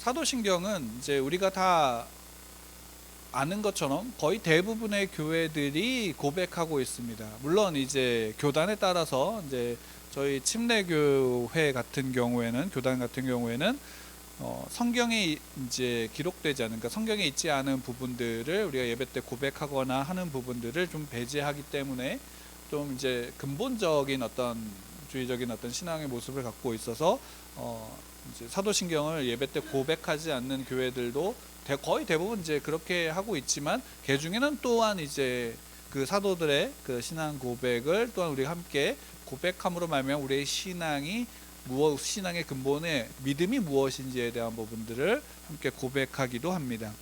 사도신경은 이제 우리가 다 아는 것처럼 거의 대부분의 교회들이 고백하고 있습니다. 물론 이제 교단에 따라서 이제 저희 침례교회 같은 경우에는 교단 같은 경우에는 성경에 이제 기록되지 않은, 그러니까 성경에 있지 않은 부분들을 우리가 예배 때 고백하거나 하는 부분들을 좀 배제하기 때문에 좀 이제 근본적인 어떤 주의적인 어떤 신앙의 모습을 갖고 있어서 이제 사도신경을 예배 때 고백하지 않는 교회들도 거의 대부분 이제 그렇게 하고 있지만, 그 중에는 또한 이제 그 사도들의 그 신앙 고백을 또한 우리가 함께 고백함으로 말미암아 우리의 신앙이 신앙의 근본의 믿음이 무엇인지에 대한 부분들을 함께 고백하기도 합니다.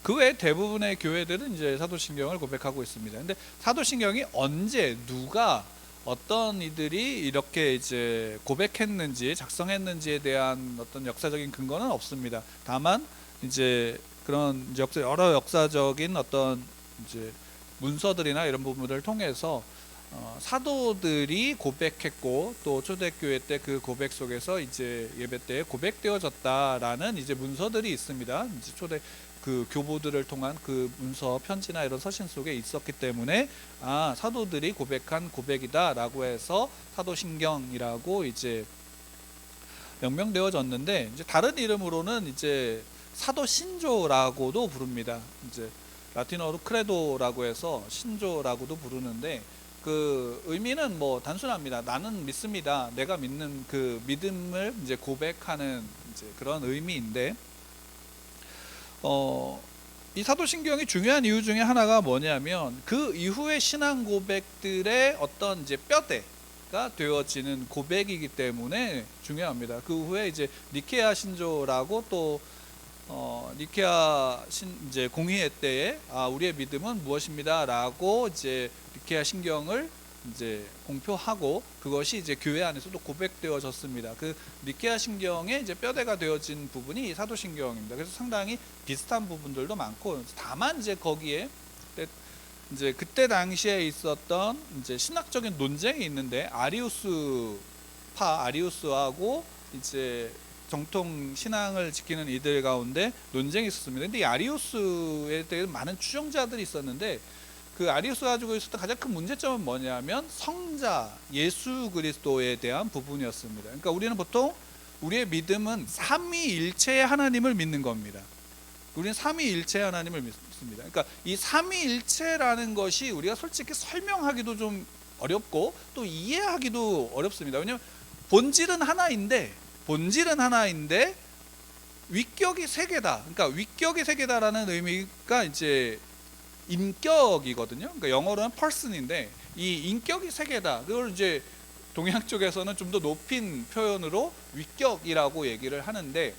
그 외 대부분의 교회들은 이제 사도신경을 고백하고 있습니다. 근데 사도신경이 언제 누가 어떤 이들이 이렇게 이제 고백했는지 작성했는지에 대한 어떤 역사적인 근거는 없습니다. 다만 이제 그런 여러 역사적인 어떤 이제 문서들이나 이런 부분들을 통해서 사도들이 고백했고 또 초대교회 때 그 고백 속에서 이제 예배 때 고백되어졌다라는 이제 문서들이 있습니다. 이제 초대 그 교보들을 통한 그 문서 편지나 이런 서신 속에 있었기 때문에 사도들이 고백한 고백이다라고 해서 사도신경이라고 이제 명명되어졌는데, 이제 다른 이름으로는 이제 사도신조라고도 부릅니다. 이제 라틴어로 크레도라고 해서 신조라고도 부르는데, 그 의미는 뭐 단순합니다. 나는 믿습니다. 내가 믿는 그 믿음을 이제 고백하는 이제 그런 의미인데, 이 사도신경이 중요한 이유 중에 하나가 뭐냐면 그 이후의 신앙 고백들의 어떤 이제 뼈대가 되어지는 고백이기 때문에 중요합니다. 그 후에 이제 니케아 신조라고 또 니케아 이제 공의회 때에 우리의 믿음은 무엇입니다라고 이제 니케아 신경을 이제 공표하고 그것이 이제 교회 안에서도 고백되어졌습니다. 그 니케아 신경의 이제 뼈대가 되어진 부분이 사도신경입니다. 그래서 상당히 비슷한 부분들도 많고, 다만 이제 거기에 이제 그때 당시에 있었던 이제 신학적인 논쟁이 있는데, 아리우스하고 이제 정통 신앙을 지키는 이들 가운데 논쟁이 있었습니다. 근데 이 아리우스에 대해 많은 추종자들이 있었는데, 그 아리우스가 가지고 있었던 가장 큰 문제점은 뭐냐면 성자 예수 그리스도에 대한 부분이었습니다. 그러니까 우리는 보통 우리의 믿음은 삼위일체의 하나님을 믿는 겁니다. 우리는 삼위일체의 하나님을 믿습니다. 그러니까 이 삼위일체라는 것이 우리가 솔직히 설명하기도 좀 어렵고 또 이해하기도 어렵습니다. 왜냐하면 본질은 하나인데 위격이 세 개다. 그러니까 위격이 세 개다라는 의미가 이제 인격이거든요. 그러니까 영어로는 person인데 이 인격이 세 개다. 그걸 이제 동양 쪽에서는 좀 더 높인 표현으로 위격이라고 얘기를 하는데,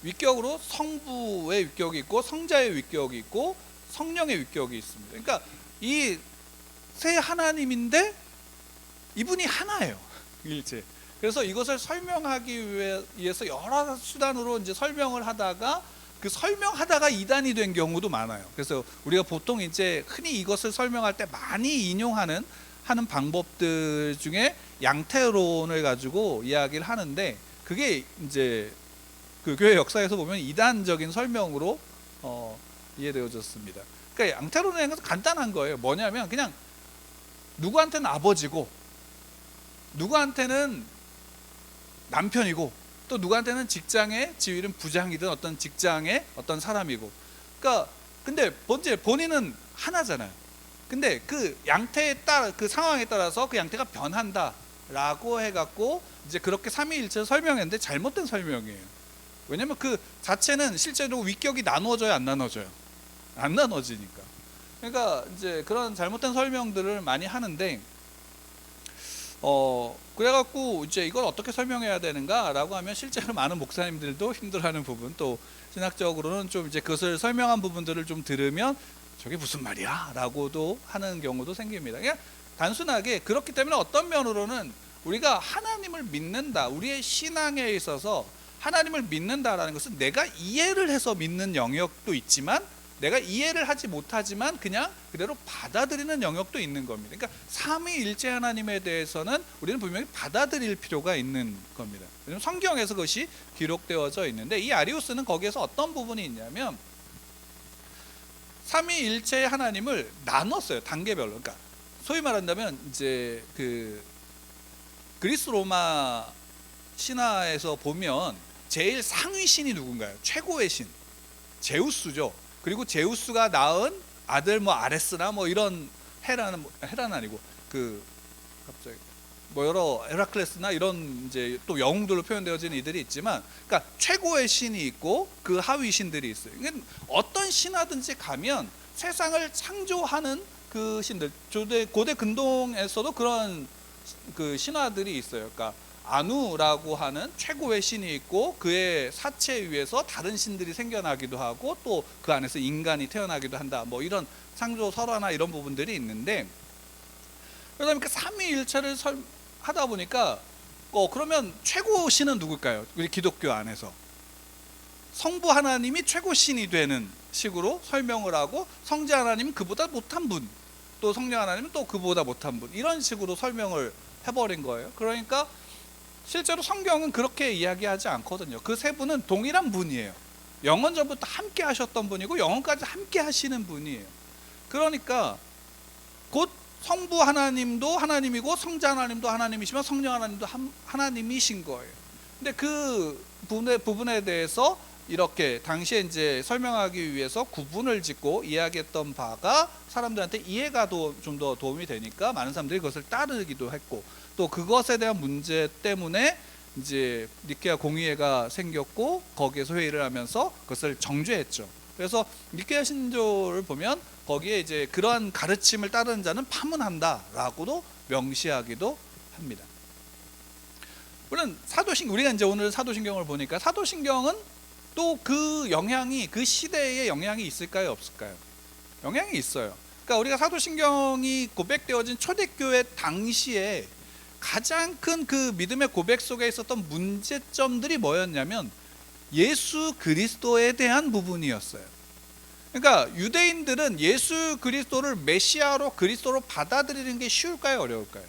위격으로 성부의 위격이 있고 성자의 위격이 있고 성령의 위격이 있습니다. 그러니까 이 세 하나님인데 이분이 하나예요. 일체. 그래서 이것을 설명하기 위해서 여러 수단으로 이제 설명을 하다가 이단이 된 경우도 많아요. 그래서 우리가 보통 이제 흔히 이것을 설명할 때 많이 하는 방법들 중에 양태론을 가지고 이야기를 하는데, 그게 이제 그 교회 역사에서 보면 이단적인 설명으로 이해되어졌습니다. 그러니까 양태론은 간단한 거예요. 뭐냐면 그냥 누구한테는 아버지고 누구한테는 남편이고 또 누구한테는 직장의 지위는 부장이든 어떤 직장의 어떤 사람이고, 그러니까 근데 본인은 하나잖아요. 근데 그 양태에 따라 그 상황에 따라서 그 양태가 변한다라고 해갖고 이제 그렇게 삼위일체를 설명했는데 잘못된 설명이에요. 왜냐면 그 자체는 실제로 위격이 나누어져요, 안 나눠져요? 안 나눠지니까. 그러니까 이제 그런 잘못된 설명들을 많이 하는데, 그래갖고 이제 이걸 어떻게 설명해야 되는가라고 하면 실제로 많은 목사님들도 힘들어하는 부분, 또 신학적으로는 좀 이제 그것을 설명한 부분들을 좀 들으면 저게 무슨 말이야? 라고도 하는 경우도 생깁니다. 그냥 단순하게 그렇기 때문에 어떤 면으로는 우리가 하나님을 믿는다, 우리의 신앙에 있어서 하나님을 믿는다라는 것은 내가 이해를 해서 믿는 영역도 있지만 내가 이해를 하지 못하지만 그냥 그대로 받아들이는 영역도 있는 겁니다. 그러니까 삼위일체 하나님에 대해서는 우리는 분명히 받아들일 필요가 있는 겁니다. 왜냐하면 성경에서 그것이 기록되어져 있는데, 이 아리우스는 거기에서 어떤 부분이 있냐면 삼위일체 하나님을 나눴어요. 단계별로. 그러니까 소위 말한다면 이제 그 그리스 로마 신화에서 보면 제일 상위 신이 누군가요? 최고의 신 제우스죠. 그리고 제우스가 낳은 아들 뭐 아레스나 뭐 이런 헤라는 아니고 그 갑자기 뭐 여러 헤라클레스나 이런 이제 또 영웅들로 표현되어지는 이들이 있지만, 그러니까 최고의 신이 있고 그 하위 신들이 있어요. 그러니까 어떤 신하든지 가면 세상을 창조하는 그 신들, 고대 근동에서도 그런 그 신화들이 있어요. 그러니까 아누라고 하는 최고의 신이 있고 그의 사체 위에서 다른 신들이 생겨나기도 하고 또 그 안에서 인간이 태어나기도 한다, 뭐 이런 창조 설화나 이런 부분들이 있는데, 그러다 보니까 삼위일체를 하다 보니까 그러면 최고 신은 누굴까요? 우리 기독교 안에서 성부 하나님이 최고 신이 되는 식으로 설명을 하고, 성자 하나님은 그보다 못한 분, 또 성령 하나님은 또 그보다 못한 분, 이런 식으로 설명을 해버린 거예요. 그러니까 실제로 성경은 그렇게 이야기하지 않거든요. 그 세 분은 동일한 분이에요. 영원 전부터 함께 하셨던 분이고 영원까지 함께 하시는 분이에요. 그러니까 곧 성부 하나님도 하나님이고 성자 하나님도 하나님이시면 성령 하나님도 하나님이신 거예요. 근데 그 부분에 대해서 이렇게 당시에 이제 설명하기 위해서 구분을 짓고 이야기했던 바가 사람들한테 이해가 좀 더 도움이 되니까 많은 사람들이 그것을 따르기도 했고, 또 그것에 대한 문제 때문에 이제 니케아 공의회가 생겼고 거기에서 회의를 하면서 그것을 정죄했죠. 그래서 니케아 신조를 보면 거기에 이제 그러한 가르침을 따르는 자는 파문한다라고도 명시하기도 합니다. 물론 우리가 이제 오늘 사도신경을 보니까 사도신경은 또 그 영향이, 그 시대에 영향이 있을까요, 없을까요? 영향이 있어요. 그러니까 우리가 사도신경이 고백되어진 초대교회 당시에 가장 큰 그 믿음의 고백 속에 있었던 문제점들이 뭐였냐면 예수 그리스도에 대한 부분이었어요. 그러니까 유대인들은 예수 그리스도를 메시아로, 그리스도로 받아들이는 게 쉬울까요, 어려울까요?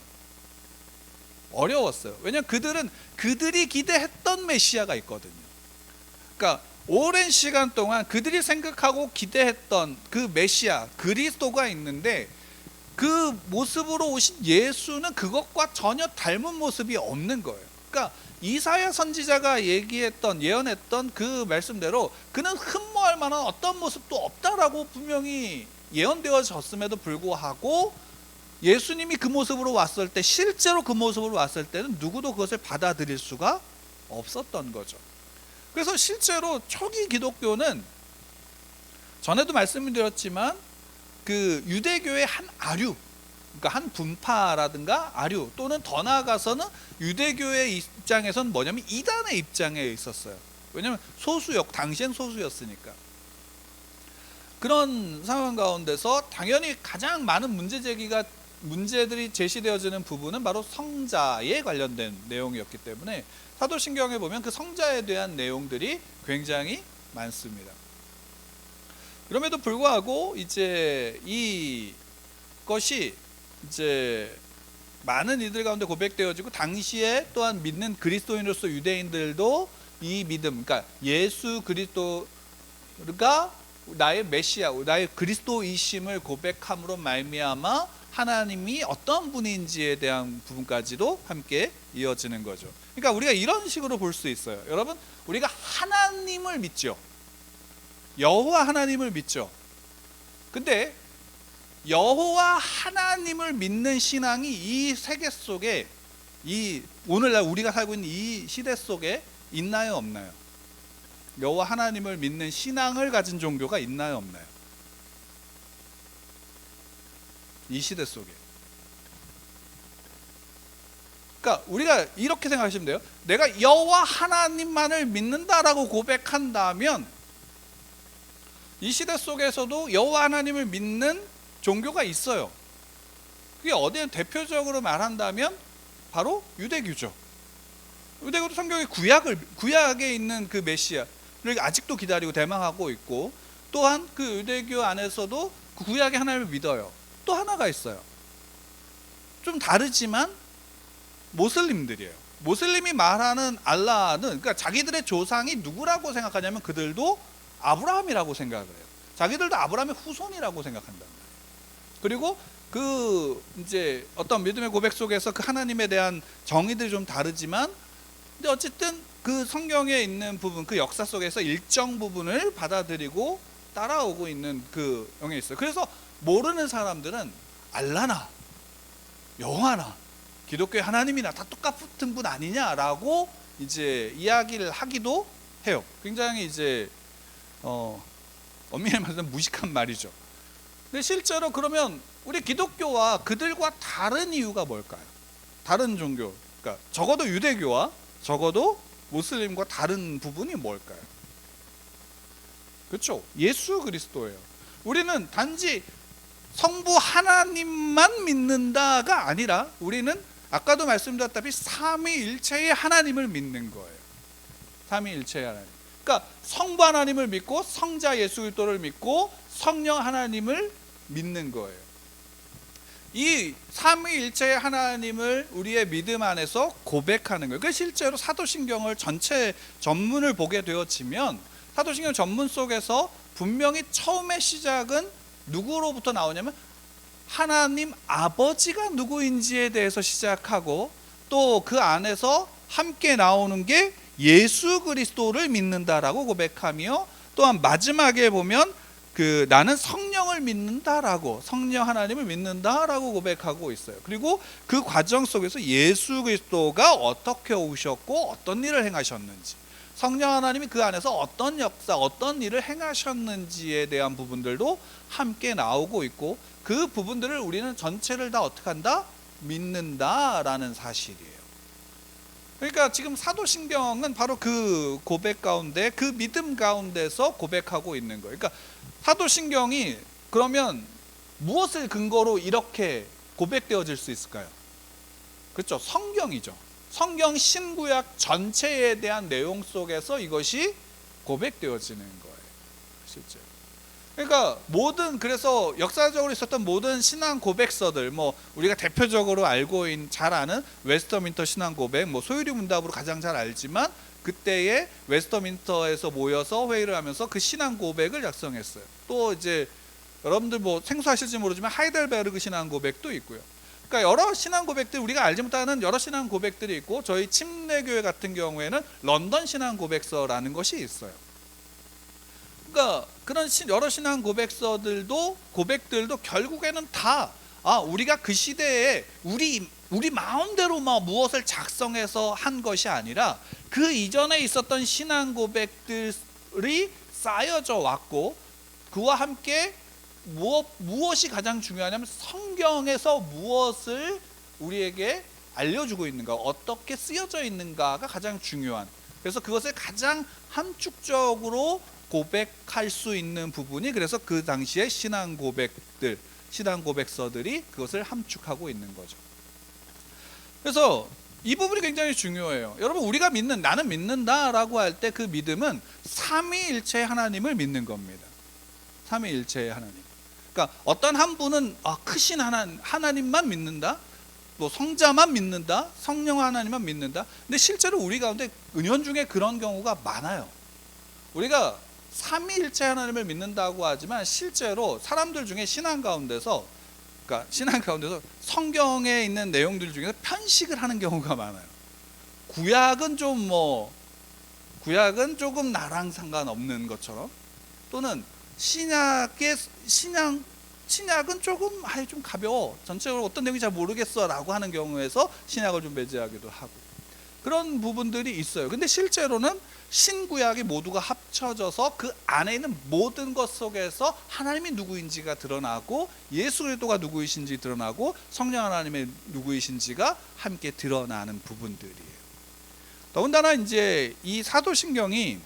어려웠어요. 왜냐하면 그들은 그들이 기대했던 메시아가 있거든요. 그러니까 오랜 시간 동안 그들이 생각하고 기대했던 그 메시아 그리스도가 있는데, 그 모습으로 오신 예수는 그것과 전혀 닮은 모습이 없는 거예요. 그러니까 이사야 선지자가 예언했던 그 말씀대로 그는 흠모할 만한 어떤 모습도 없다라고 분명히 예언되어졌음에도 불구하고 예수님이 그 모습으로 왔을 때, 실제로 그 모습으로 왔을 때는 누구도 그것을 받아들일 수가 없었던 거죠. 그래서 실제로 초기 기독교는 전에도 말씀드렸지만 그 유대교의 한 아류, 그러니까 한 분파라든가 아류, 또는 더 나아가서는 유대교의 입장에서는 뭐냐면 이단의 입장에 있었어요. 왜냐하면 당시엔 소수였으니까. 그런 상황 가운데서 당연히 가장 많은 문제들이 제시되어지는 부분은 바로 성자에 관련된 내용이었기 때문에 사도신경에 보면 그 성자에 대한 내용들이 굉장히 많습니다. 그럼에도 불구하고 이제 이것이 이제 많은 이들 가운데 고백되어지고, 당시에 또한 믿는 그리스도인으로서 유대인들도 이 믿음, 그러니까 예수 그리스도가 나의 메시아, 나의 그리스도이심을 고백함으로 말미암아 하나님이 어떤 분인지에 대한 부분까지도 함께 이어지는 거죠. 그러니까 우리가 이런 식으로 볼 수 있어요. 여러분, 우리가 하나님을 믿죠. 여호와 하나님을 믿죠. 근데 여호와 하나님을 믿는 신앙이 이 세계 속에, 이 오늘날 우리가 살고 있는 이 시대 속에 있나요, 없나요? 여호와 하나님을 믿는 신앙을 가진 종교가 있나요, 없나요? 이 시대 속에. 그러니까 우리가 이렇게 생각하시면 돼요. 내가 여호와 하나님만을 믿는다라고 고백한다면 이 시대 속에서도 여호와 하나님을 믿는 종교가 있어요. 그게 어디에 대표적으로 말한다면 바로 유대교죠. 유대교도 성경의 구약에 있는 그 메시아를 아직도 기다리고 대망하고 있고, 또한 그 유대교 안에서도 그 구약의 하나님을 믿어요. 또 하나가 있어요. 좀 다르지만 모슬림들이에요. 모슬림이 말하는 알라는, 그러니까 자기들의 조상이 누구라고 생각하냐면 그들도 아브라함이라고 생각을 해요. 자기들도 아브라함의 후손이라고 생각한단 말이에요. 그리고 그 이제 어떤 믿음의 고백 속에서 그 하나님에 대한 정의들이 좀 다르지만, 근데 어쨌든 그 성경에 있는 부분, 그 역사 속에서 일정 부분을 받아들이고 따라오고 있는 그 영역이 있어요. 그래서 모르는 사람들은 알라나 여호와나 기독교의 하나님이나 다 똑같은 분 아니냐라고 이제 이야기를 하기도 해요. 굉장히 이제 엄밀히 말하면 무식한 말이죠. 근데 실제로 그러면 우리 기독교와 그들과 다른 이유가 뭘까요? 다른 종교, 그러니까 적어도 유대교와 적어도 모슬림과 다른 부분이 뭘까요? 그렇죠. 예수 그리스도예요. 우리는 단지 성부 하나님만 믿는다가 아니라 우리는 아까도 말씀드렸다시피 삼위일체의 하나님을 믿는 거예요. 삼위일체의 하나님. 그러니까 성부 하나님을 믿고 성자 예수 그리스도를 믿고 성령 하나님을 믿는 거예요. 이 삼위일체의 하나님을 우리의 믿음 안에서 고백하는 거예요. 그래서 실제로 사도신경을 전체 전문을 보게 되어지면 사도신경 전문 속에서 분명히 처음의 시작은 누구로부터 나오냐면 하나님 아버지가 누구인지에 대해서 시작하고, 또 그 안에서 함께 나오는 게 예수 그리스도를 믿는다라고 고백하며, 또한 마지막에 보면 그 나는 성령을 믿는다라고, 성령 하나님을 믿는다라고 고백하고 있어요. 그리고 그 과정 속에서 예수 그리스도가 어떻게 오셨고 어떤 일을 행하셨는지, 성령 하나님이 그 안에서 어떤 역사, 어떤 일을 행하셨는지에 대한 부분들도 함께 나오고 있고, 그 부분들을 우리는 전체를 다 어떻게 한다? 믿는다라는 사실이에요. 그러니까 지금 사도신경은 바로 그 고백 가운데, 그 믿음 가운데서 고백하고 있는 거예요. 그러니까 사도신경이 그러면 무엇을 근거로 이렇게 고백되어질 수 있을까요? 그렇죠. 성경이죠. 성경 신구약 전체에 대한 내용 속에서 이것이 고백되어지는 거예요. 실제로. 그러니까 그래서 역사적으로 있었던 모든 신앙 고백서들, 뭐 우리가 대표적으로 알고 있는 잘 아는 웨스터민터 신앙 고백, 뭐 소유리 문답으로 가장 잘 알지만 그때의 웨스터민터에서 모여서 회의를 하면서 그 신앙 고백을 작성했어요. 또 이제 여러분들 뭐 생소하실지 모르지만 하이델베르그 신앙 고백도 있고요. 그러니까 여러 신앙 고백들, 우리가 알지 못하는 여러 신앙 고백들이 있고, 저희 침례교회 같은 경우에는 런던 신앙 고백서라는 것이 있어요. 그러니까 그런 여러 신앙 고백들도 결국에는 다 우리가 그 시대에 우리 마음대로 무엇을 작성해서 한 것이 아니라 그 이전에 있었던 신앙 고백들이 쌓여져 왔고, 그와 함께 무엇이 가장 중요하냐면 성경에서 무엇을 우리에게 알려주고 있는가, 어떻게 쓰여져 있는가가 가장 중요한, 그래서 그것을 가장 함축적으로 고백할 수 있는 부분이, 그래서 그 당시에 신앙 고백서들이 그것을 함축하고 있는 거죠. 그래서 이 부분이 굉장히 중요해요. 여러분, 우리가 나는 믿는다라고 할 때 그 믿음은 삼위일체 하나님을 믿는 겁니다. 삼위일체의 하나님. 그러니까 어떤 한 분은 크신 하나님만 믿는다, 또 성자만 믿는다, 성령 하나님만 믿는다. 근데 실제로 우리 가운데 은연중에 그런 경우가 많아요. 우리가 삼위일체 하나님을 믿는다고 하지만 실제로 사람들 중에 신앙 가운데서 성경에 있는 내용들 중에서 편식을 하는 경우가 많아요. 구약은 조금 나랑 상관없는 것처럼, 또는 신약은 좀 가벼워, 전체적으로 어떤 내용인지 잘 모르겠어 라고 하는 경우에서 신약을 좀 배제하기도 하고, 그런 부분들이 있어요. 근데 실제로는 신구약이 모두가 합쳐져서 그 안에 있는 모든 것 속에서 하나님이 누구인지가 드러나고, 예수 그리스도가 누구이신지 드러나고, 성령 하나님의 누구이신지가 함께 드러나는 부분들이에요. 더군다나 이제 이 사도신경이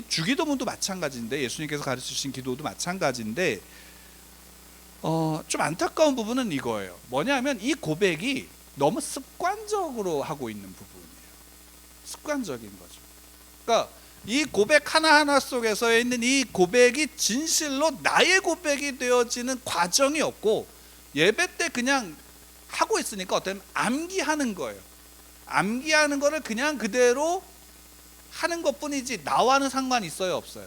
주기도문도 마찬가지인데, 예수님께서 가르치신 기도도 마찬가지인데, 좀 안타까운 부분은 이거예요. 뭐냐면 이 고백이 너무 습관적으로 하고 있는 부분이에요. 습관적인 거죠. 그러니까 이 고백 하나하나 속에서 있는 이 고백이 진실로 나의 고백이 되어지는 과정이 없고, 예배 때 그냥 하고 있으니까 어떤 암기하는 거예요. 암기하는 거를 그냥 그대로 하는 것뿐이지 나와는 상관이 있어요, 없어요?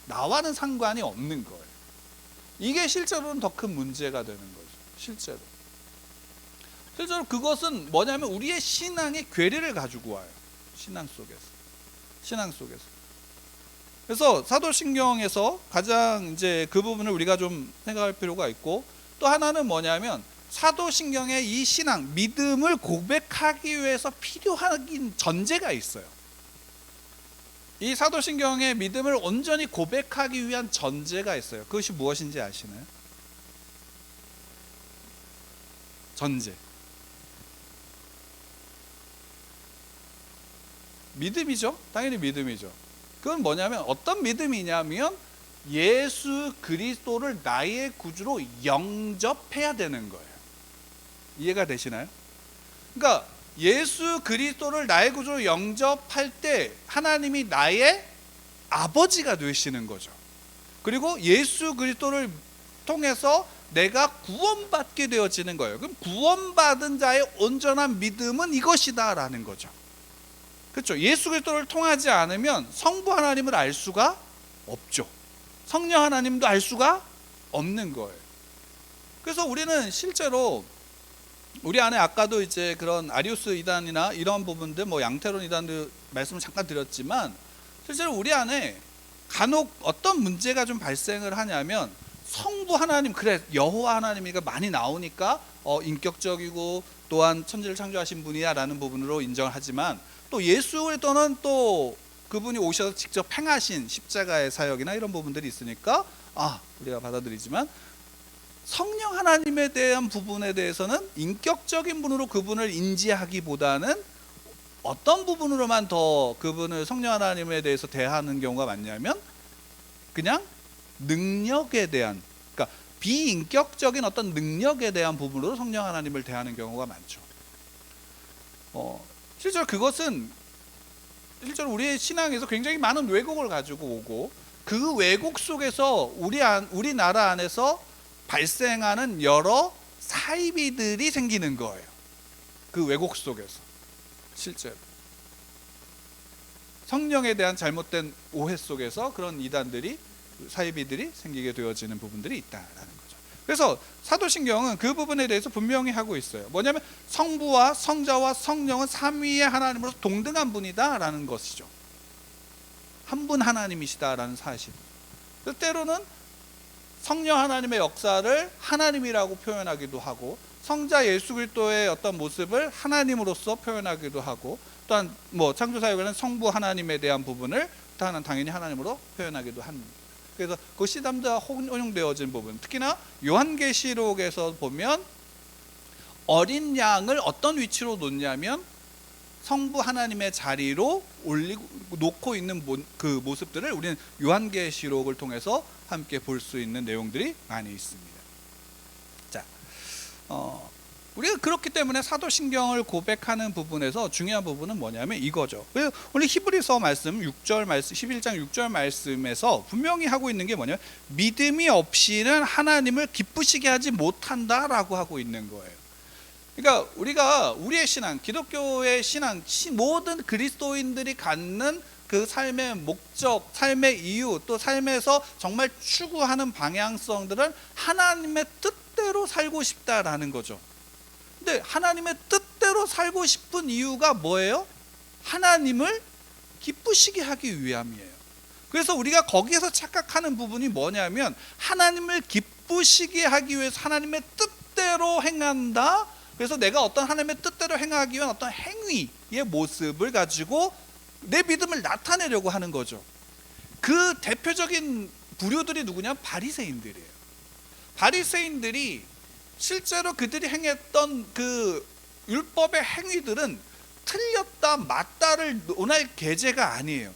나와는 상관이 없는 거예요. 이게 실제로는 더 큰 문제가 되는 거죠. 실제로 그것은 뭐냐면 우리의 신앙의 괴리를 가지고 와요. 신앙 속에서. 그래서 사도신경에서 가장 이제 그 부분을 우리가 좀 생각할 필요가 있고, 또 하나는 뭐냐면 사도신경의 이 신앙, 믿음을 고백하기 위해서 필요한 전제가 있어요. 이 사도신경의 믿음을 온전히 고백하기 위한 전제가 있어요. 그것이 무엇인지 아시나요? 전제. 믿음이죠. 당연히 믿음이죠. 그건 뭐냐면 어떤 믿음이냐면 예수 그리스도를 나의 구주로 영접해야 되는 거예요. 이해가 되시나요? 그러니까 예수 그리스도를 나의 구주로 영접할 때 하나님이 나의 아버지가 되시는 거죠. 그리고 예수 그리스도를 통해서 내가 구원받게 되어지는 거예요. 그럼 구원받은 자의 온전한 믿음은 이것이다 라는 거죠. 그렇죠? 예수 그리스도를 통하지 않으면 성부 하나님을 알 수가 없죠. 성령 하나님도 알 수가 없는 거예요. 그래서 우리는 실제로 우리 안에 아까도 이제 그런 아리우스 이단이나 이런 부분들, 뭐 양태론 이단도 말씀을 잠깐 드렸지만, 실제로 우리 안에 간혹 어떤 문제가 좀 발생을 하냐면, 성부 하나님, 그래 여호와 하나님이가 많이 나오니까 인격적이고 또한 천지를 창조하신 분이야 라는 부분으로 인정을 하지만, 또 예수 그리스도는 또 그분이 오셔서 직접 행하신 십자가의 사역이나 이런 부분들이 있으니까 우리가 받아들이지만, 성령 하나님에 대한 부분에 대해서는 인격적인 분으로 그분을 인지하기보다는 어떤 부분으로만 더 그분을, 성령 하나님에 대해서 대하는 경우가 많냐면 그냥 능력에 대한, 그러니까 비인격적인 어떤 능력에 대한 부분으로 성령 하나님을 대하는 경우가 많죠. 실제로 그것은 실제로 우리의 신앙에서 굉장히 많은 왜곡을 가지고 오고, 그 왜곡 속에서 우리나라 안에서 발생하는 여러 사이비들이 생기는 거예요. 그 왜곡 속에서 실제로 성령에 대한 잘못된 오해 속에서 그런 이단들이, 사이비들이 생기게 되어지는 부분들이 있다라는 거죠. 그래서 사도신경은 그 부분에 대해서 분명히 하고 있어요. 뭐냐면 성부와 성자와 성령은 삼위의 하나님으로서 동등한 분이다라는 것이죠. 한 분 하나님이시다라는 사실. 때로는 성령 하나님의 역사를 하나님이라고 표현하기도 하고, 성자 예수 그리스도의 어떤 모습을 하나님으로서 표현하기도 하고, 또한 뭐 창조사역에는 성부 하나님에 대한 부분을 당연히 하나님으로 표현하기도 합니다. 그래서 그 시담자 혼용되어진 부분, 특히나 요한계시록에서 보면 어린 양을 어떤 위치로 놓냐면 성부 하나님의 자리로 놓고 있는 그 모습들을 우리는 요한계시록을 통해서 함께 볼 수 있는 내용들이 많이 있습니다. 자, 우리가 그렇기 때문에 사도신경을 고백하는 부분에서 중요한 부분은 뭐냐면 이거죠. 오늘 히브리서 말씀 6절 말씀, 11장 6절 말씀에서 분명히 하고 있는 게 뭐냐면 믿음이 없이는 하나님을 기쁘시게 하지 못한다라고 하고 있는 거예요. 그러니까 우리가 우리의 신앙, 기독교의 신앙, 모든 그리스도인들이 갖는 그 삶의 목적, 삶의 이유, 또 삶에서 정말 추구하는 방향성들은 하나님의 뜻대로 살고 싶다라는 거죠. 근데 하나님의 뜻대로 살고 싶은 이유가 뭐예요? 하나님을 기쁘시게 하기 위함이에요. 그래서 우리가 거기에서 착각하는 부분이 뭐냐면 하나님을 기쁘시게 하기 위해서 하나님의 뜻대로 행한다. 그래서 내가 어떤 하나님의 뜻대로 행하기 위한 어떤 행위의 모습을 가지고 내 믿음을 나타내려고 하는 거죠. 그 대표적인 부류들이 누구냐? 바리새인들이에요. 바리새인들이 실제로 그들이 행했던 그 율법의 행위들은 틀렸다 맞다를 논할 계제가 아니에요.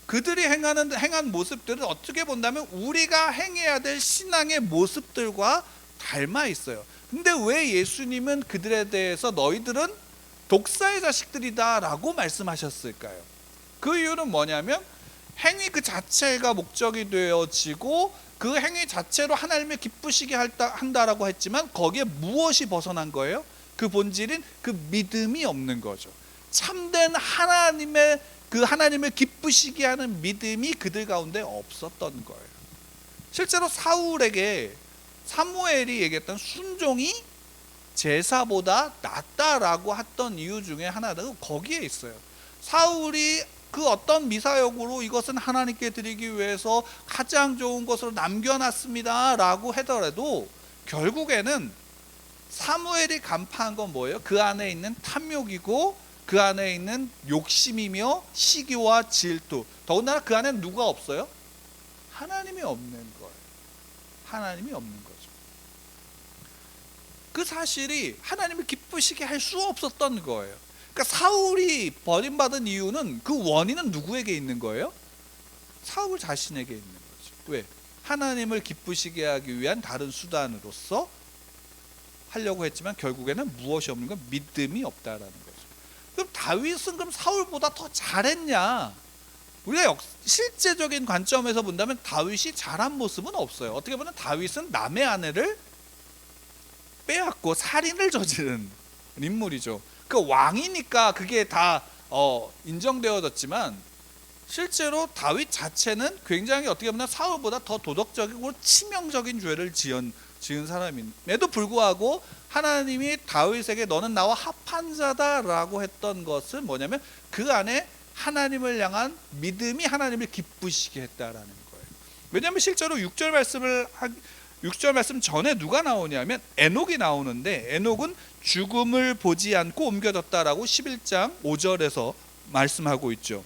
그들이 행한 모습들은 어떻게 본다면 우리가 행해야 될 신앙의 모습들과 닮아 있어요. 근데 왜 예수님은 그들에 대해서 너희들은 독사의 자식들이다 라고 말씀하셨을까요? 그 이유는 뭐냐면 행위 그 자체가 목적이 되어지고 그 행위 자체로 하나님을 기쁘시게 한다라고 했지만 거기에 무엇이 벗어난 거예요? 그 본질인 그 믿음이 없는 거죠. 참된 하나님의 그 하나님을 기쁘시게 하는 믿음이 그들 가운데 없었던 거예요. 실제로 사울에게 사무엘이 얘기했던 순종이 제사보다 낫다라고 했던 이유 중에 하나가 거기에 있어요. 사울이 그 어떤 미사역으로 이것은 하나님께 드리기 위해서 가장 좋은 것으로 남겨놨습니다 라고 하더라도 결국에는 사무엘이 간파한 건 뭐예요? 그 안에 있는 탐욕이고 그 안에 있는 욕심이며 시기와 질투, 더군다나 그 안에 누가 없어요? 하나님이 없는 거예요. 하나님이 없는 거죠. 그 사실이 하나님을 기쁘시게 할 수 없었던 거예요. 그러니까 사울이 버림받은 이유는 그 원인은 누구에게 있는 거예요? 사울 자신에게 있는 거죠. 왜? 하나님을 기쁘시게 하기 위한 다른 수단으로서 하려고 했지만 결국에는 무엇이 없는 건 믿음이 없다라는 거죠. 그럼 다윗은 그럼 사울보다 더 잘했냐? 우리가 실제적인 관점에서 본다면 다윗이 잘한 모습은 없어요. 어떻게 보면 다윗은 남의 아내를 빼앗고 살인을 저지른 인물이죠. 그 왕이니까 그게 다 인정되어졌지만 실제로 다윗 자체는 굉장히 어떻게 보면 사울보다 더 도덕적이고 치명적인 죄를 지은 사람임에도 불구하고 하나님이 다윗에게 너는 나와 합한 자다라고 했던 것은 뭐냐면 그 안에 하나님을 향한 믿음이 하나님을 기쁘시게 했다라는 거예요. 왜냐하면 실제로 6절 말씀 전에 누가 나오냐면 에녹이 나오는데 에녹은 죽음을 보지 않고 옮겨졌다라고 11장 5절에서 말씀하고 있죠.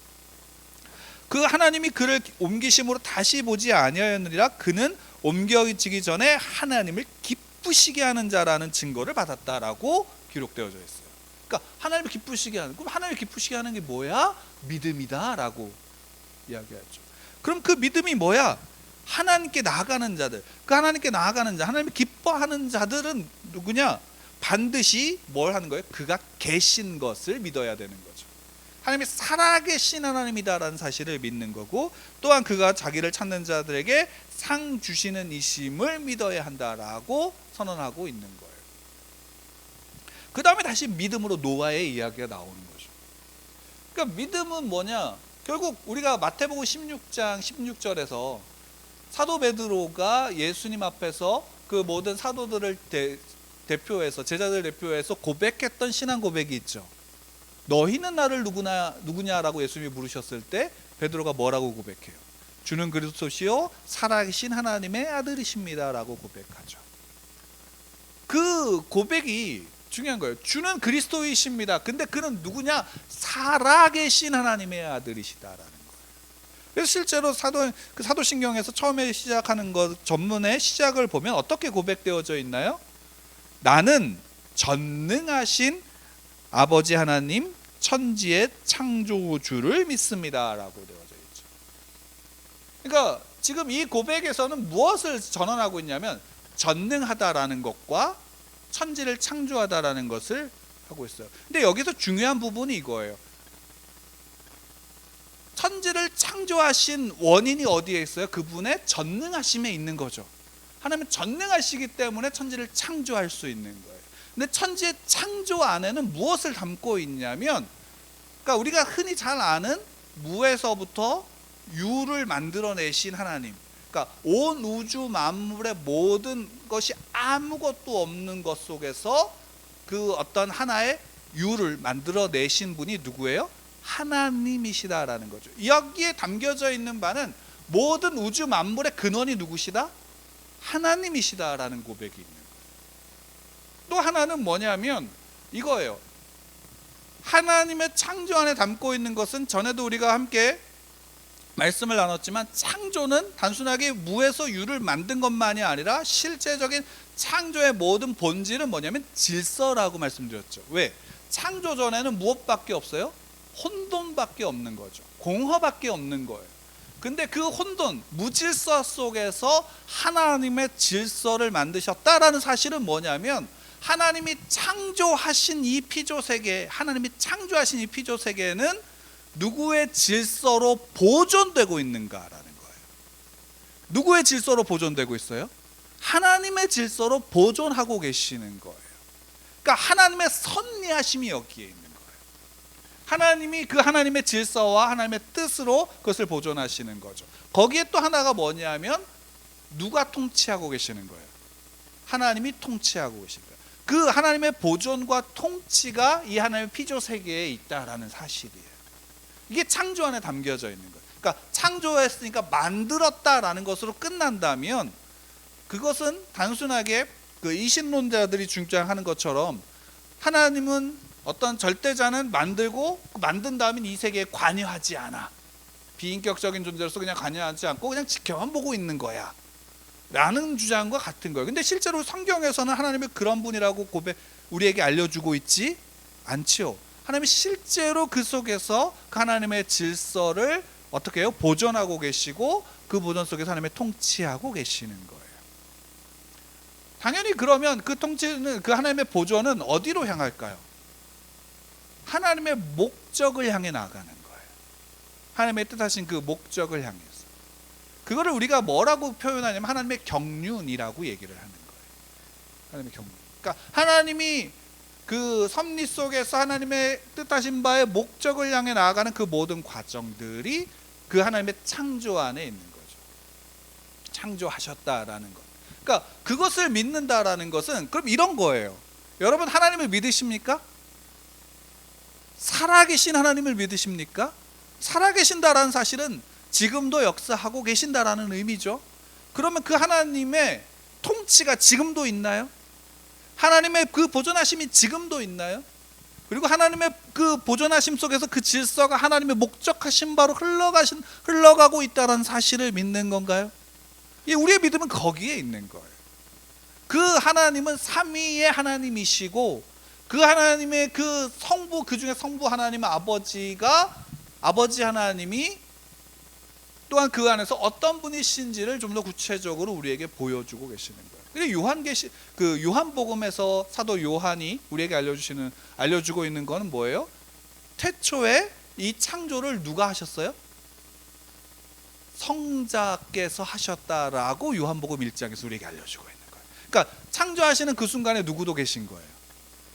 그 하나님이 그를 옮기심으로 다시 보지 아니하였느니라. 그는 옮겨지기 전에 하나님을 기쁘시게 하는 자라는 증거를 받았다라고 기록되어져 있어요. 그러니까 하나님을 기쁘시게 하는, 그럼 하나님을 기쁘시게 하는 게 뭐야? 믿음이다라고 이야기하죠. 그럼 그 믿음이 뭐야? 하나님께 나아가는 자들, 그 하나님께 나아가는 자, 하나님을 기뻐하는 자들은 누구냐? 반드시 뭘 하는 거예요? 그가 계신 것을 믿어야 되는 거죠. 하나님이 살아계신 하나님이다라는 사실을 믿는 거고, 또한 그가 자기를 찾는 자들에게 상 주시는 이심을 믿어야 한다라고 선언하고 있는 거예요. 그 다음에 다시 믿음으로 노아의 이야기가 나오는 거죠. 그러니까 믿음은 뭐냐? 결국 우리가 마태복음 16장 16절에서 사도 베드로가 예수님 앞에서 그 모든 사도들을 대표해서, 제자들 대표해서 고백했던 신앙 고백이 있죠. 너희는 나를 누구냐라고 예수님이 물으셨을 때 베드로가 뭐라고 고백해요? 주는 그리스도시요 살아계신 하나님의 아들이십니다라고 고백하죠. 그 고백이 중요한 거예요. 주는 그리스도이십니다. 근데 그는 누구냐? 살아계신 하나님의 아들이시다라는 거예요. 그래서 실제로 사도신경에서 처음에 시작하는 것 전문의 시작을 보면 어떻게 고백되어져 있나요? 나는 전능하신 아버지 하나님 천지의 창조주를 믿습니다라고 되어져 있죠. 그러니까 지금 이 고백에서는 무엇을 전언하고 있냐면 전능하다라는 것과 천지를 창조하다라는 것을 하고 있어요. 근데 여기서 중요한 부분이 이거예요. 천지를 창조하신 원인이 어디에 있어요? 그분의 전능하심에 있는 거죠. 하나님은 전능하시기 때문에 천지를 창조할 수 있는 거예요. 근데 천지의 창조 안에는 무엇을 담고 있냐면, 그러니까 우리가 흔히 잘 아는 무에서부터 유를 만들어내신 하나님, 그러니까 온 우주 만물의 모든 것이 아무것도 없는 것 속에서 그 어떤 하나의 유를 만들어내신 분이 누구예요? 하나님이시다라는 거죠. 여기에 담겨져 있는 바는 모든 우주 만물의 근원이 누구시다? 하나님이시다라는 고백이 있는 거예요. 또 하나는 뭐냐면 이거예요. 하나님의 창조 안에 담고 있는 것은 전에도 우리가 함께 말씀을 나눴지만 창조는 단순하게 무에서 유를 만든 것만이 아니라 실제적인 창조의 모든 본질은 뭐냐면 질서라고 말씀드렸죠. 왜? 창조 전에는 무엇밖에 없어요? 혼돈밖에 없는 거죠. 공허밖에 없는 거예요. 근데 그 혼돈, 무질서 속에서 하나님의 질서를 만드셨다라는 사실은 뭐냐면 하나님이 창조하신 이 피조세계, 하나님이 창조하신 이 피조세계는 누구의 질서로 보존되고 있는가라는 거예요. 누구의 질서로 보존되고 있어요? 하나님의 질서로 보존하고 계시는 거예요. 그러니까 하나님의 섭리하심이 여기에 있는 거예요. 하나님이 그 하나님의 질서와 하나님의 뜻으로 그것을 보존하시는 거죠. 거기에 또 하나가 뭐냐면 누가 통치하고 계시는 거예요? 하나님이 통치하고 계신 거예요. 그 하나님의 보존과 통치가 이 하나님의 피조 세계에 있다라는 사실이에요. 이게 창조 안에 담겨져 있는 거예요. 그러니까 창조했으니까 만들었다라는 것으로 끝난다면 그것은 단순하게 그 이신론자들이 주장하는 것처럼 하나님은 어떤 절대자는 만들고 만든 다음에 이 세계에 관여하지 않아, 비인격적인 존재로서 그냥 관여하지 않고 그냥 지켜만 보고 있는 거야 라는 주장과 같은 거예요. 근데 실제로 성경에서는 하나님이 그런 분이라고 우리에게 알려주고 있지 않지요. 하나님이 실제로 그 속에서 그 하나님의 질서를 어떻게 해요? 보존하고 계시고 그 보존 속에서 하나님의 통치하고 계시는 거예요. 당연히 그러면 그 통치는, 그 하나님의 보존은 어디로 향할까요? 하나님의 목적을 향해 나가는 거예요. 하나님의 뜻하신 그 목적을 향해서. 그거를 우리가 뭐라고 표현하냐면 하나님의 경륜이라고 얘기를 하는 거예요. 하나님의 경륜. 그러니까 하나님이 그 섭리 속에서 하나님의 뜻하신 바의 목적을 향해 나아가는 그 모든 과정들이 그 하나님의 창조 안에 있는 거죠. 창조하셨다라는 것. 그러니까 그것을 믿는다라는 것은 그럼 이런 거예요. 여러분 하나님을 믿으십니까? 살아계신 하나님을 믿으십니까? 살아계신다라는 사실은 지금도 역사하고 계신다라는 의미죠. 그러면 그 하나님의 통치가 지금도 있나요? 하나님의 그 보존하심이 지금도 있나요? 그리고 하나님의 그 보존하심 속에서 그 질서가 하나님의 목적하신 바로 흘러가고 있다는 사실을 믿는 건가요? 우리의 믿음은 거기에 있는 거예요. 그 하나님은 삼위의 하나님이시고 그 하나님의 그 성부, 그 중에 성부 하나님 아버지 하나님이 또한 그 안에서 어떤 분이신지를 좀 더 구체적으로 우리에게 보여주고 계시는 거예요. 그리고 요한복음에서 사도 요한이 우리에게 알려주고 있는 거는 뭐예요? 태초에 이 창조를 누가 하셨어요? 성자께서 하셨다라고 요한복음 1장에서 우리에게 알려주고 있는 거예요. 그러니까 창조하시는 그 순간에 누구도 계신 거예요?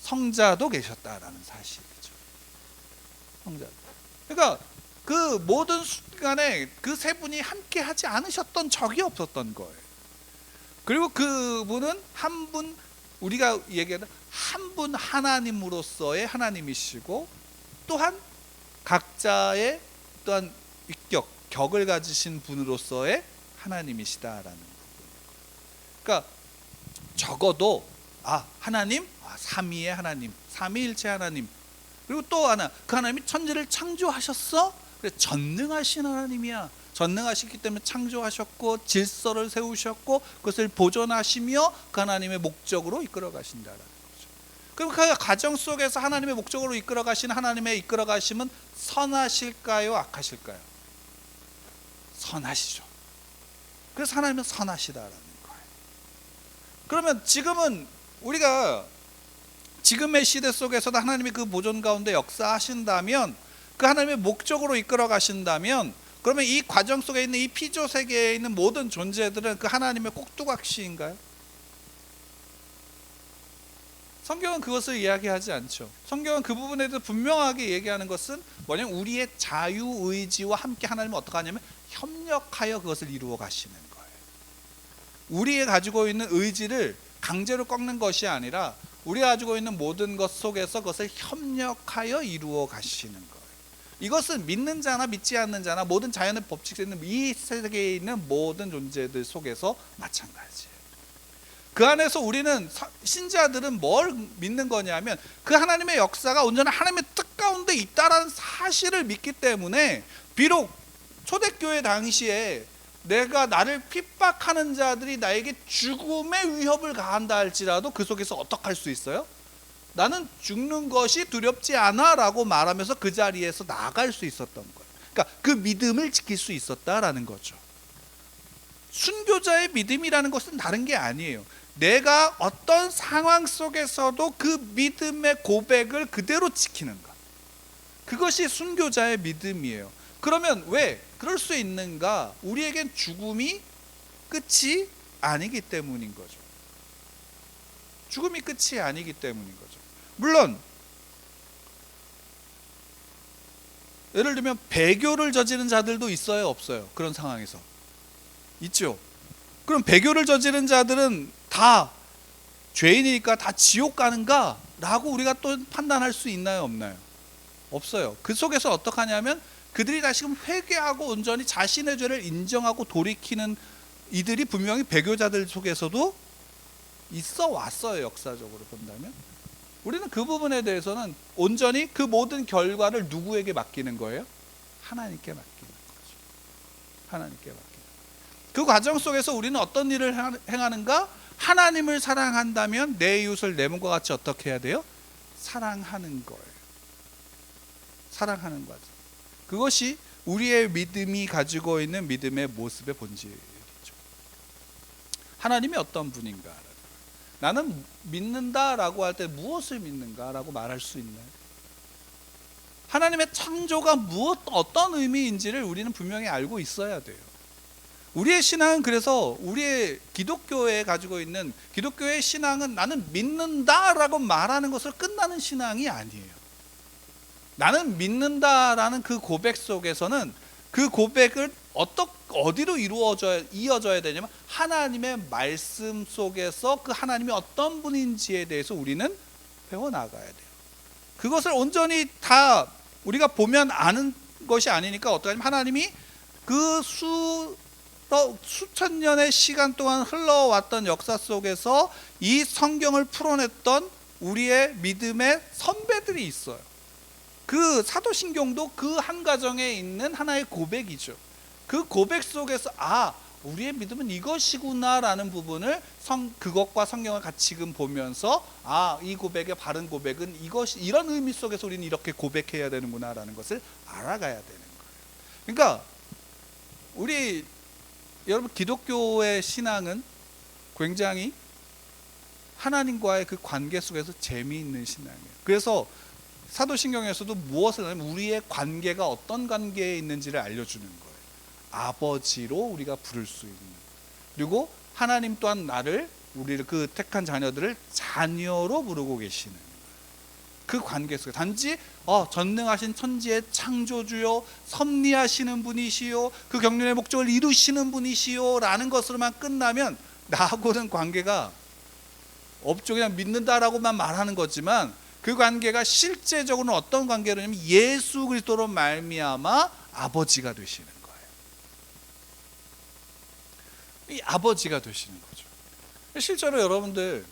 성자도 계셨다라는 사실이죠. 성자. 그러니까 그 모든 순간에 그 세 분이 함께 하지 않으셨던 적이 없었던 거예요. 그리고 그분은 한 분, 우리가 얘기하는 한 분 하나님으로서의 하나님이시고 또한 각자의 또한 격을 가지신 분으로서의 하나님이시다라는 부분이에요. 그러니까 적어도 하나님, 삼위의 하나님, 삼위일체 하나님, 그리고 또 하나, 그 하나님이 천지를 창조하셨어? 그래, 전능하신 하나님이야. 전능하시기 때문에 창조하셨고 질서를 세우셨고 그것을 보존하시며 그 하나님의 목적으로 이끌어 가신다라는 거죠. 그럼 그 과정 속에서 하나님의 목적으로 이끌어 가신 하나님의 이끌어 가심은 선하실까요? 악하실까요? 선하시죠. 그래서 하나님은 선하시다라는 거예요. 그러면 지금은 우리가 지금의 시대 속에서도 하나님이 그 보존 가운데 역사하신다면, 그 하나님의 목적으로 이끌어 가신다면, 그러면 이 과정 속에 있는 이 피조 세계에 있는 모든 존재들은 그 하나님의 꼭두각시인가요? 성경은 그것을 이야기하지 않죠. 성경은 그 부분에 대해서 분명하게 얘기하는 것은 뭐냐면 우리의 자유의지와 함께 하나님은 어떻게 하냐면 협력하여 그것을 이루어 가시는 거예요. 우리가 가지고 있는 의지를 강제로 꺾는 것이 아니라 우리가 가지고 있는 모든 것 속에서 그것을 협력하여 이루어 가시는 거예요. 이것은 믿는 자나 믿지 않는 자나 모든 자연의 법칙에 있는 이 세계에 있는 모든 존재들 속에서 마찬가지예요. 그 안에서 우리는 신자들은 뭘 믿는 거냐면 그 하나님의 역사가 온전한 하나님의 뜻 가운데 있다라는 사실을 믿기 때문에, 비록 초대교회 당시에 내가 나를 핍박하는 자들이 나에게 죽음의 위협을 가한다 할지라도 그 속에서 어떻게 할 수 있어요? 나는 죽는 것이 두렵지 않아 라고 말하면서 그 자리에서 나아갈 수 있었던 거예요. 그러니까 그 믿음을 지킬 수 있었다라는 거죠. 순교자의 믿음이라는 것은 다른 게 아니에요. 내가 어떤 상황 속에서도 그 믿음의 고백을 그대로 지키는 것. 그것이 순교자의 믿음이에요. 그러면 왜 그럴 수 있는가? 우리에겐 죽음이 끝이 아니기 때문인 거죠. 죽음이 끝이 아니기 때문인 거죠. 물론 예를 들면 배교를 저지른 자들도 있어요, 없어요? 그런 상황에서 있죠. 그럼 배교를 저지른 자들은 다 죄인이니까 다 지옥 가는가? 라고 우리가 또 판단할 수 있나요, 없나요? 없어요. 그 속에서 어떻게 하냐면 그들이 다시금 회개하고 온전히 자신의 죄를 인정하고 돌이키는 이들이 분명히 배교자들 속에서도 있어 왔어요. 역사적으로 본다면 우리는 그 부분에 대해서는 온전히 그 모든 결과를 누구에게 맡기는 거예요? 하나님께 맡기는 거죠. 하나님께 맡기는 거예요. 그 과정 속에서 우리는 어떤 일을 행하는가? 하나님을 사랑한다면 내 이웃을 내 몸과 같이 어떻게 해야 돼요? 사랑하는 거예요. 사랑하는 거죠. 그것이 우리의 믿음이 가지고 있는 믿음의 모습의 본질이죠. 하나님이 어떤 분인가? 나는 믿는다라고 할 때 무엇을 믿는가라고 말할 수 있나요? 하나님의 창조가 어떤 의미인지를 우리는 분명히 알고 있어야 돼요. 우리의 신앙은 그래서 우리의 기독교에 가지고 있는 기독교의 신앙은 나는 믿는다라고 말하는 것으로 끝나는 신앙이 아니에요. 나는 믿는다라는 그 고백 속에서는 그 고백을 어디로 이어져야 되냐면 하나님의 말씀 속에서 그 하나님이 어떤 분인지에 대해서 우리는 배워나가야 돼요. 그것을 온전히 다 우리가 보면 아는 것이 아니니까 어떻게 하냐면 하나님이 그 수천 년의 시간 동안 흘러왔던 역사 속에서 이 성경을 풀어냈던 우리의 믿음의 선배들이 있어요. 그 사도신경도 그 한 가정에 있는 하나의 고백이죠. 그 고백 속에서 우리의 믿음은 이것이구나라는 부분을 그것과 성경을 같이 지금 보면서 이 고백의 바른 고백은 이런 의미 속에서 우리는 이렇게 고백해야 되는구나라는 것을 알아가야 되는 거예요. 그러니까 여러분 기독교의 신앙은 굉장히 하나님과의 그 관계 속에서 재미있는 신앙이에요. 그래서 사도신경에서도 무엇을 하냐면 우리의 관계가 어떤 관계에 있는지를 알려주는 거예요. 아버지로 우리가 부를 수 있는, 그리고 하나님 또한 우리를 그 택한 자녀들을 자녀로 부르고 계시는 그 관계 속에 단지 전능하신 천지의 창조주요 섭리하시는 분이시요 그 경륜의 목적을 이루시는 분이시요 라는 것으로만 끝나면 나하고는 관계가 없죠. 그냥 믿는다라고만 말하는 거지만 그 관계가 실제적으로는 어떤 관계로냐면 예수 그리스도로 말미암아 아버지가 되시는 거예요. 이 아버지가 되시는 거죠. 실제로 여러분들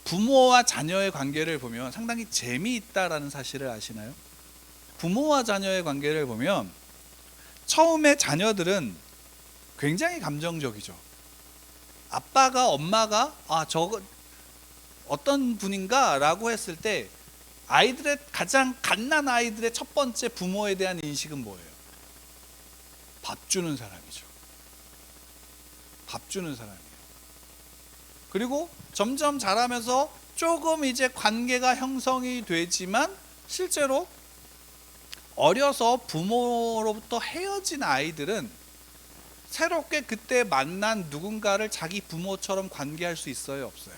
부모와 자녀의 관계를 보면 상당히 재미있다라는 사실을 아시나요? 부모와 자녀의 관계를 보면 처음에 자녀들은 굉장히 감정적이죠. 아빠가 엄마가 저거 어떤 분인가 라고 했을 때 아이들의 가장 갓난 아이들의 첫 번째 부모에 대한 인식은 뭐예요? 밥 주는 사람이죠. 밥 주는 사람이에요. 그리고 점점 자라면서 조금 이제 관계가 형성이 되지만 실제로 어려서 부모로부터 헤어진 아이들은 새롭게 그때 만난 누군가를 자기 부모처럼 관계할 수 있어요, 없어요?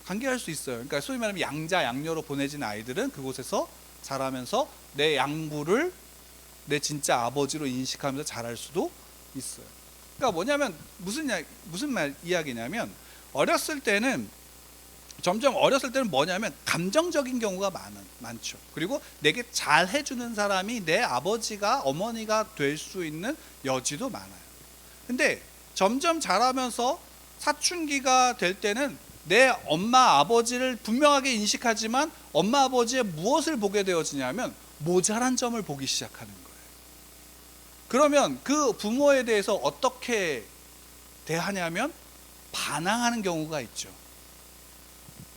관계할 수 있어요. 그러니까 소위 말하면 양자 양녀로 보내진 아이들은 그곳에서 자라면서 내 양부를 내 진짜 아버지로 인식하면서 자랄 수도 있어요. 그러니까 뭐냐면 무슨 이야기냐면 어렸을 때는 뭐냐면 감정적인 경우가 많죠. 그리고 내게 잘 해주는 사람이 내 아버지가 어머니가 될 수 있는 여지도 많아요. 근데 점점 자라면서 사춘기가 될 때는 내 엄마 아버지를 분명하게 인식하지만 엄마 아버지의 무엇을 보게 되어지냐면 모자란 점을 보기 시작하는 거예요. 그러면 그 부모에 대해서 어떻게 대하냐면 반항하는 경우가 있죠.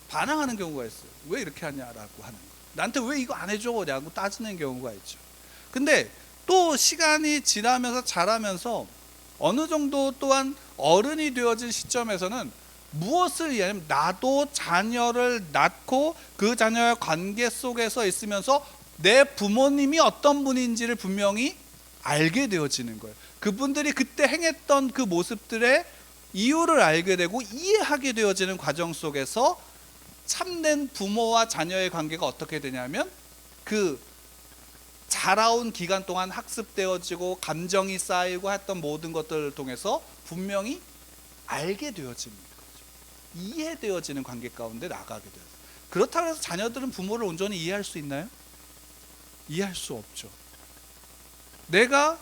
반항하는 경우가 있어요. 왜 이렇게 하냐라고 하는 거예요. 나한테 왜 이거 안 해줘? 라고 따지는 경우가 있죠. 근데 또 시간이 지나면서 자라면서 어느 정도 또한 어른이 되어진 시점에서는 무엇을 이해하냐면 나도 자녀를 낳고 그 자녀의 관계 속에서 있으면서 내 부모님이 어떤 분인지를 분명히 알게 되어지는 거예요. 그분들이 그때 행했던 그 모습들의 이유를 알게 되고 이해하게 되어지는 과정 속에서 참된 부모와 자녀의 관계가 어떻게 되냐면 그 자라온 기간 동안 학습되어지고 감정이 쌓이고 했던 모든 것들을 통해서 분명히 알게 되어지는 거죠. 이해되어지는 관계 가운데 나가게 돼요. 그렇다고 해서 자녀들은 부모를 온전히 이해할 수 있나요? 이해할 수 없죠. 내가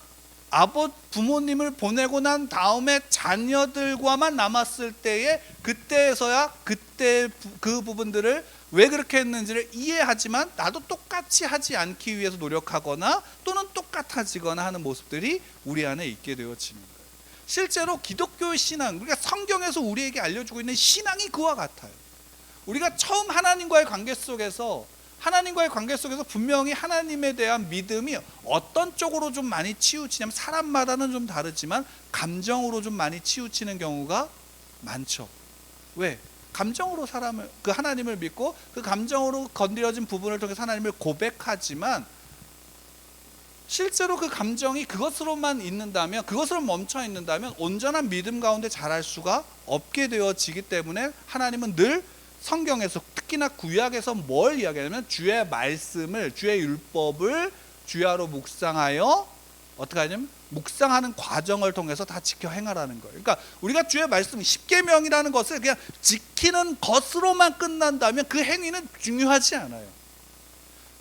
부모님을 보내고 난 다음에 자녀들과만 남았을 때에 그때에서야 그때 그 부분들을 왜 그렇게 했는지를 이해하지만 나도 똑같이 하지 않기 위해서 노력하거나 또는 똑같아지거나 하는 모습들이 우리 안에 있게 되어지는 거예요. 실제로 기독교의 신앙, 우리가 성경에서 우리에게 알려주고 있는 신앙이 그와 같아요. 우리가 처음 하나님과의 관계 속에서 분명히 하나님에 대한 믿음이 어떤 쪽으로 좀 많이 치우치냐면 사람마다는 좀 다르지만 감정으로 좀 많이 치우치는 경우가 많죠. 왜? 감정으로 그 하나님을 믿고 그 감정으로 건드려진 부분을 통해서 하나님을 고백하지만 실제로 그 감정이 그것으로만 있는다면, 그것으로 멈춰 있는다면 온전한 믿음 가운데 자랄 수가 없게 되어지기 때문에 하나님은 늘 성경에서 특히나 구약에서 뭘 이야기하냐면 주의 말씀을, 주의 율법을 주야로 묵상하여 어떻게 하냐면 묵상하는 과정을 통해서 다 지켜 행하라는 거예요. 그러니까 우리가 주의 말씀 십계명이라는 것을 그냥 지키는 것으로만 끝난다면 그 행위는 중요하지 않아요.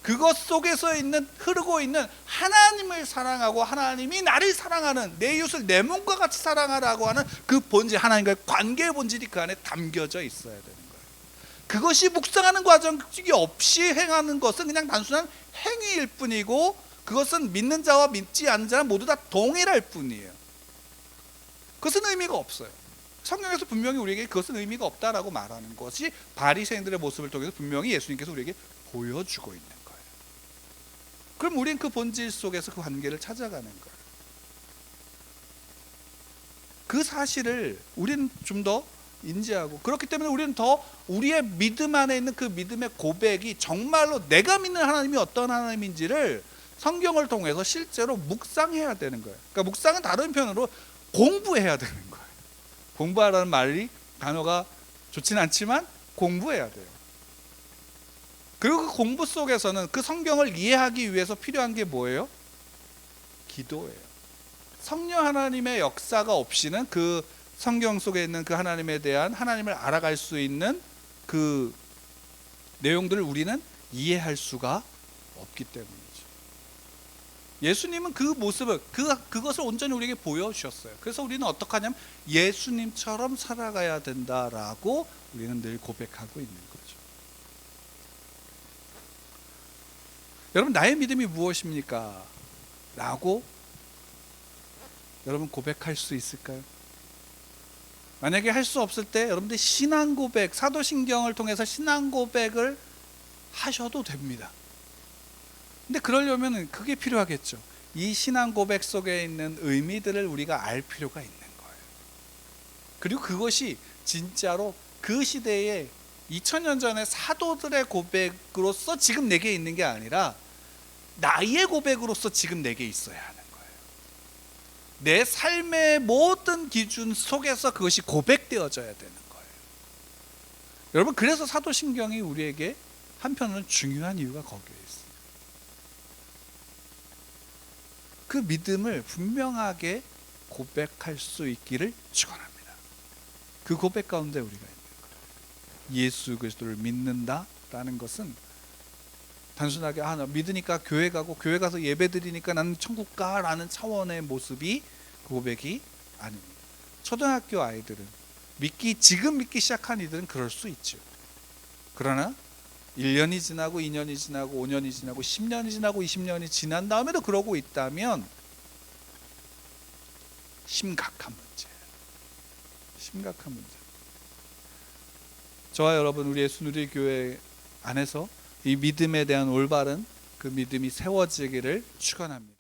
그것 속에서 흐르고 있는 하나님을 사랑하고 하나님이 나를 사랑하는, 내 이웃을 내 몸과 같이 사랑하라고 하는 그 본질, 하나님과의 관계의 본질이 그 안에 담겨져 있어야 되는 거예요. 그것이 묵상하는 과정이 없이 행하는 것은 그냥 단순한 행위일 뿐이고 그것은 믿는 자와 믿지 않는 자는 모두 다 동일할 뿐이에요. 그것은 의미가 없어요. 성경에서 분명히 우리에게 그것은 의미가 없다라고 말하는 것이 바리새인들의 모습을 통해서 분명히 예수님께서 우리에게 보여주고 있는 거예요. 그럼 우리는 그 본질 속에서 그 관계를 찾아가는 거예요. 그 사실을 우리는 좀 더 인지하고, 그렇기 때문에 우리는 더 우리의 믿음 안에 있는 그 믿음의 고백이 정말로 내가 믿는 하나님이 어떤 하나님인지를 성경을 통해서 실제로 묵상해야 되는 거예요. 그러니까 묵상은 다른 표현으로 공부해야 되는 거예요. 공부하라는 단어가 좋진 않지만 공부해야 돼요. 그리고 그 공부 속에서는 그 성경을 이해하기 위해서 필요한 게 뭐예요? 기도예요. 성령 하나님의 역사가 없이는 그 성경 속에 있는 그 하나님에 대한, 하나님을 알아갈 수 있는 그 내용들을 우리는 이해할 수가 없기 때문이죠. 예수님은 그 모습을, 그것을 온전히 우리에게 보여주셨어요. 그래서 우리는 어떻게 하냐면 예수님처럼 살아가야 된다라고 우리는 늘 고백하고 있는 거죠. 여러분, 나의 믿음이 무엇입니까? 라고 여러분 고백할 수 있을까요? 만약에 할 수 없을 때 여러분들 신앙 고백, 사도신경을 통해서 신앙 고백을 하셔도 됩니다. 근데 그러려면 그게 필요하겠죠. 이 신앙 고백 속에 있는 의미들을 우리가 알 필요가 있는 거예요. 그리고 그것이 진짜로 그 시대에 2000년 전에 사도들의 고백으로서 지금 내게 있는 게 아니라 나의 고백으로서 지금 내게 있어야 하는 거예요. 내 삶의 모든 기준 속에서 그것이 고백되어져야 되는 거예요. 여러분, 그래서 사도신경이 우리에게 한편으로는 중요한 이유가 거기에 있어요. 그 믿음을 분명하게 고백할 수 있기를 축원합니다. 그 고백 가운데 우리가 있는 거예요. 예수 그리스도를 믿는다라는 것은 단순하게 나 믿으니까 교회 가고 교회 가서 예배 드리니까 나는 천국 가라는 차원의 모습이 그 고백이 아닙니다. 초등학교 아이들은 지금 믿기 시작한 이들은 그럴 수 있죠. 그러나 1년이 지나고 2년이 지나고 5년이 지나고 10년이 지나고 20년이 지난 다음에도 그러고 있다면 심각한 문제예요. 심각한 문제. 저와 여러분, 우리 예수누리교회 안에서 이 믿음에 대한 올바른 그 믿음이 세워지기를 축원합니다.